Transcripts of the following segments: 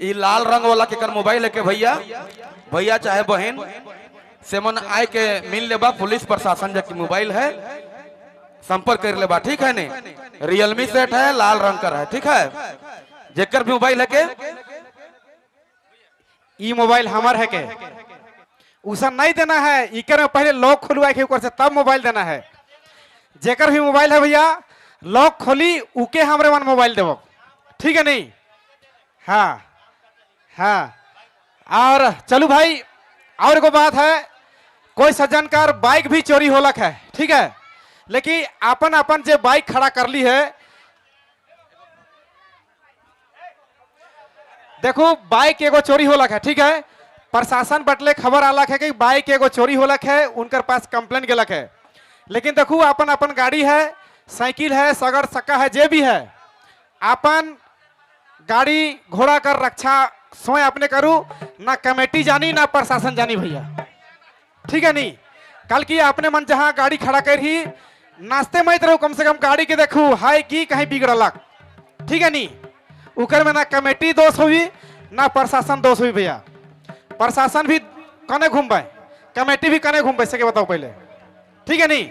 ई लाल रंग वाला के कर मोबाइल है के भैया भैया चाहे बहन से मन आए के मिल लेबा पुलिस प्रशासन जबकि मोबाइल है संपर्क कर लेबा ठीक है ने रियलमी सेट है लाल रंग का है ठीक है जेकर भी मोबाइल है के ई मोबाइल हमार है के उसा नहीं देना है इकर में पहले लॉक खुलवाए के ऊपर से तब मोबाइल देना है जेकर भी मोबाइल है भैया लॉक खोली उके हमरे मन मोबाइल देव ठीक है नहीं हाँ हाँ और चलू भाई और एगो बात है कोई सज्जन कार बाइक भी चोरी होलक है ठीक है लेकिन अपन अपन जे बाइक खड़ा कर ली है देखो बाइक एगो चोरी होलक है ठीक है प्रशासन बटले खबर आलक है कि बाइक एगो चोरी होलक है उनकर पास कंप्लेन गेलक है लेकिन देखो अपन अपन गाड़ी है साइकिल है सगड़ सक्का है जे भी है अपन गाड़ी घोड़ा कर रक्षा स्वयं अपने करूं ना कमेटी जानी ना प्रशासन जानी भैया ठीक है नहीं कल की अपने मन जहां गाड़ी खड़ा कर ही नाश्ते में रहो कम से कम गाड़ी के देखू हाय की कहीं बिगड़लक ठीक है नहीं उकर में ना कमेटी दोष हुई ना प्रशासन दोष हुई भैया प्रशासन भी कने घूमबे कमेटी भी कने घूमबे से बताओ पहले ठीक है नहीं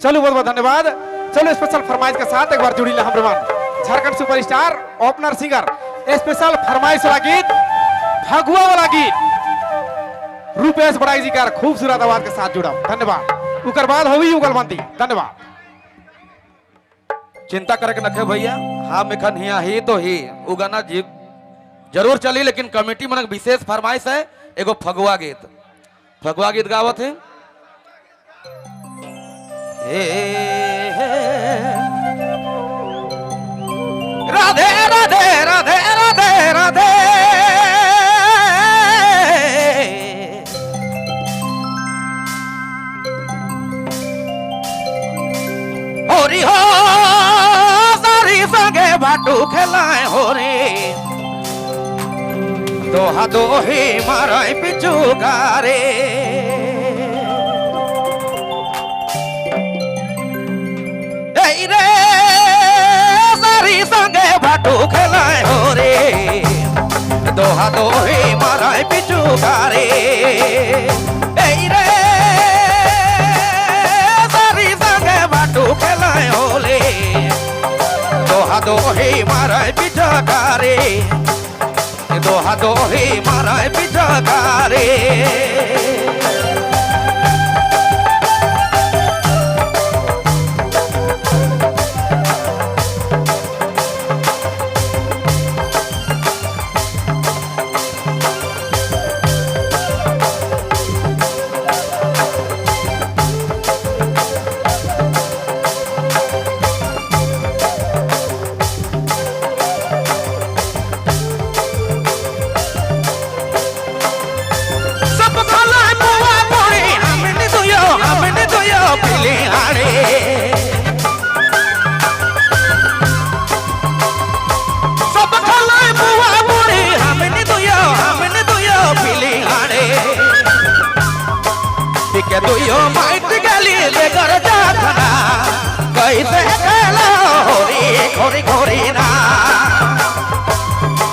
चलो बहुत बहुत धन्यवाद चलो स्पेशल फरमाइश के साथ एक बार जुड़ी ला हम Jharkhand superstar opener singer special फरमाइश वाला गीत फगुआ वाला गीत रूपेश बड़ाई जी का खूबसूरत आवाज के साथ जुड़ा धन्यवाद उकर बाद होगी युगलबंदी धन्यवाद चिंता करके नखे भैया हाँ मिखन हिया ही तो ही उ गाना जी जरूर चली लेकिन कमेटी मन विशेष फरमाइश है एगो फगुआ गीत गावत है राधे राधे राधे राधे राधे होरी हो सारी संगे भाटू खेलाए होरी दोहा दोही माराई पिछू गारे रे सारी संगे भाटू खेलाए होरी दोहा दोही माराई पिछू गारे रे सारी संगे भाटू खेलाए होले दोहा दोही माराई पिछू गारे दोहा दोही माराई पिछू गारे दुयो माइट गली बेगर जाखना कैसे खेला होरी खोरी खोरी ना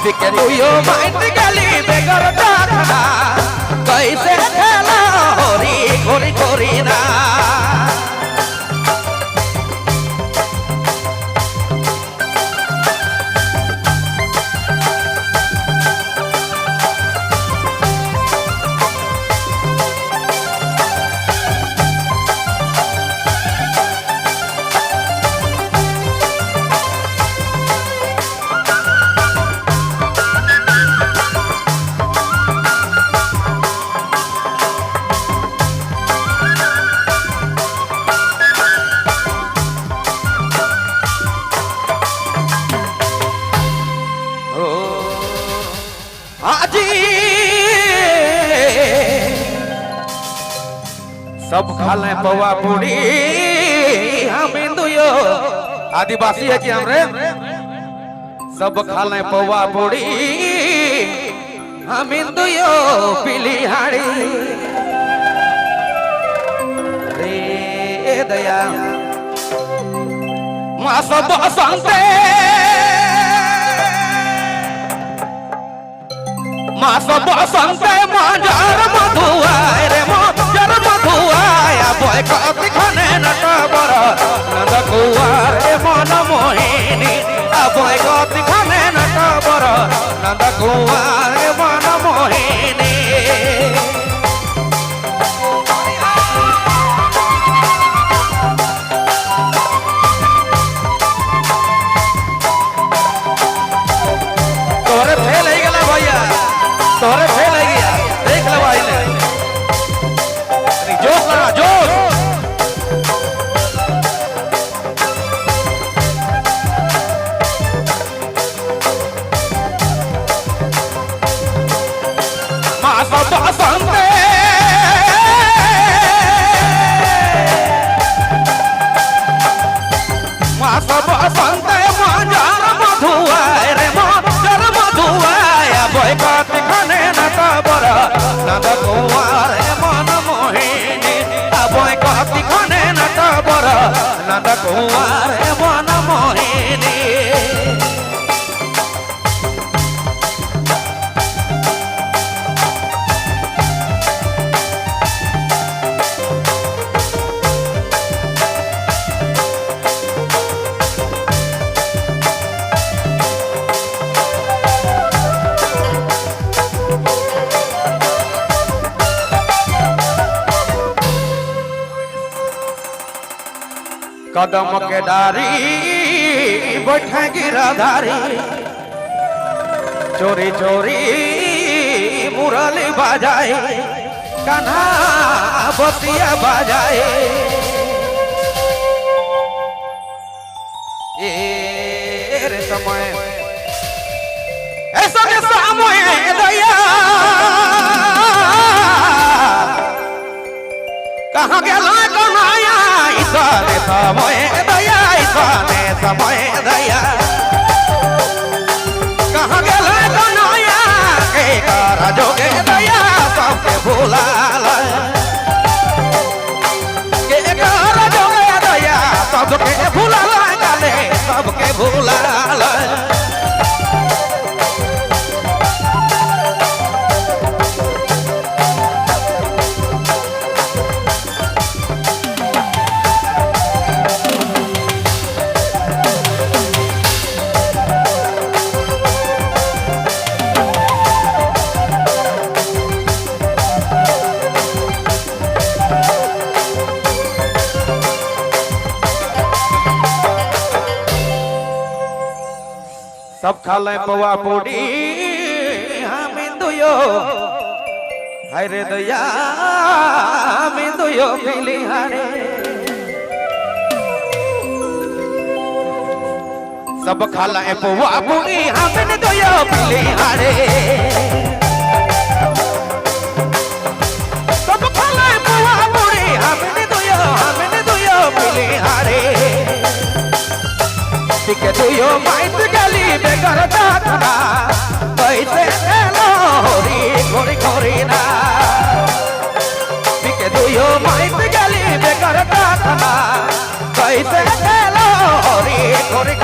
दिखे दुयो माइट गली बेगर जाखना कैसे खेला होरी खोरी खोरी ना सब खाले पौवा पूरी हम हिंदुयो आदिवासी है कि हमरे सब खाले पौवा पूरी हम हिंदुयो पिलिहाड़ी रे दया मां सब संते मास बसंते मांजार मधुआय रे मांजार मधुआय बय कति खने नटबर नंद कुआर मन मोहिनी बय कति खने नटबर नंद कुआर मन मोहिनी तोरे फेल ही गला भैया तोरे फेल ही गया देख लो भाई ने जोश लगा जोश मास बसंते मास बसंते मांजार मधुआय रे मांजार मधुआय बय कति खने नटबर नंद कुआर मन मोहिनी बय कति खने नटबर नंद कुआर मन मोहिनी कदम के डारी बैठे गिरधारी चोरी चोरी मुरली बजाए कान्हा बतिया बजाए रे समय ऐसा के समय दया कहाँ गेला कन्हैया ईशाने समय दया ईशाने समय दया कहाँ गेला कन्हैया के करा जोगे दया सबके भुलाल के करा जोगे दया सबके भुलाल गाले सबके भुलाल सब खाले पवा पूड़ी हम दुयो हाय रे दया हम दुयो मिली हारे सब खाला पवा पूड़ी हम दुयो मिली हारे सब खाला पवा पूड़ी हम दुयो मिली हारे के दुयो माइट गली बेगर दाखना कैसे हेलो होरी गोरी गोरी ना के दुयो माइट गली बेगर दाखना कैसे हेलो होरी गोरी